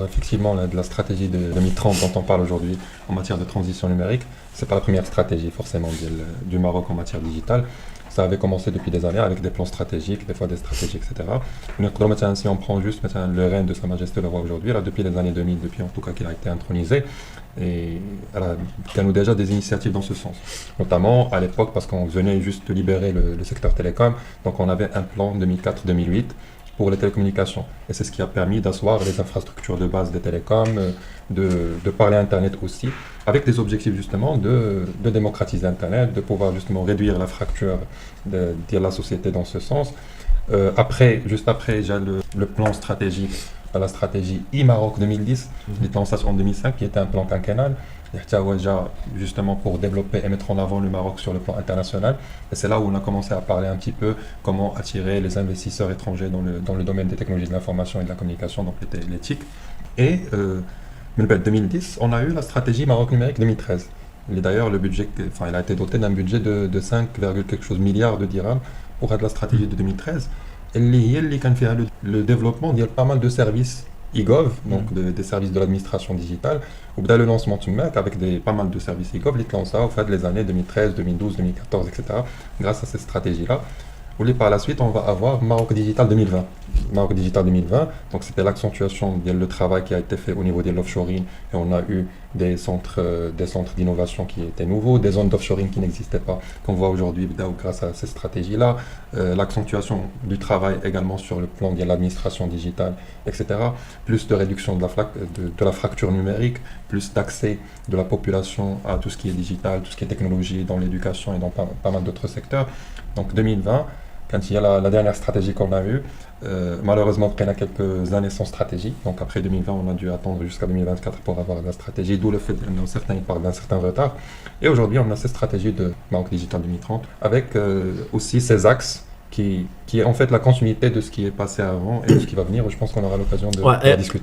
effectivement, de la stratégie de 2030 dont on parle aujourd'hui en matière de transition numérique, c'est pas la première stratégie forcément du Maroc en matière digitale. Ça avait commencé depuis des années avec des plans stratégiques, des fois des stratégies, etc. Si on prend juste maintenant, le règne de Sa Majesté le Roi aujourd'hui, là, depuis les années 2000, depuis en tout cas qu'il a été intronisé, et il y a nous déjà des initiatives dans ce sens. Notamment à l'époque, parce qu'on venait juste de libérer le secteur télécom, donc on avait un plan 2004-2008 pour les télécommunications. Et c'est ce qui a permis d'asseoir les infrastructures de base des télécoms, de parler Internet aussi, avec des objectifs justement de démocratiser Internet, de pouvoir justement réduire la fracture de la société dans ce sens. Juste après, j'ai le plan stratégique, la stratégie e-Maroc 2010, qui était lancé en 2005, qui était un plan quinquennal, justement pour développer et mettre en avant le Maroc sur le plan international. Et c'est là où on a commencé à parler un petit peu comment attirer les investisseurs étrangers dans le domaine des technologies de l'information et de la communication, donc les TIC. Et 2010, on a eu la stratégie Maroc numérique 2013. Et d'ailleurs, le budget, il a été doté d'un budget de 5, quelque chose milliards de dirhams pour la stratégie de 2013. Et اللي كان فيها le développement de pas mal de services e-gov, donc des services de l'administration digitale, ou le lancement de Mac avec pas mal de services e-gov, les lancés au fait les années 2013, 2012, 2014, etc. Grâce à cette stratégie-là. Ou par la suite, on va avoir Maroc Digital 2020. Maroc Digital 2020, donc c'était l'accentuation du travail qui a été fait au niveau de l'offshoring, et on a eu des centres d'innovation qui étaient nouveaux, des zones d'offshoring qui n'existaient pas, qu'on voit aujourd'hui grâce à ces stratégies-là, l'accentuation du travail également sur le plan de l'administration digitale, etc. Plus de réduction de la fracture numérique, plus d'accès de la population à tout ce qui est digital, tout ce qui est technologie dans l'éducation et dans pas mal d'autres secteurs. Donc 2020, quand il y a la dernière stratégie qu'on a eue, malheureusement, on a quelques années sans stratégie. Donc après 2020, on a dû attendre jusqu'à 2024 pour avoir la stratégie, d'où le fait que certains parlent d'un certain retard. Et aujourd'hui, on a cette stratégie de Maroc Digital 2030, avec aussi ces axes qui est en fait la continuité de ce qui est passé avant et de ce qui va venir. Je pense qu'on aura l'occasion de discuter.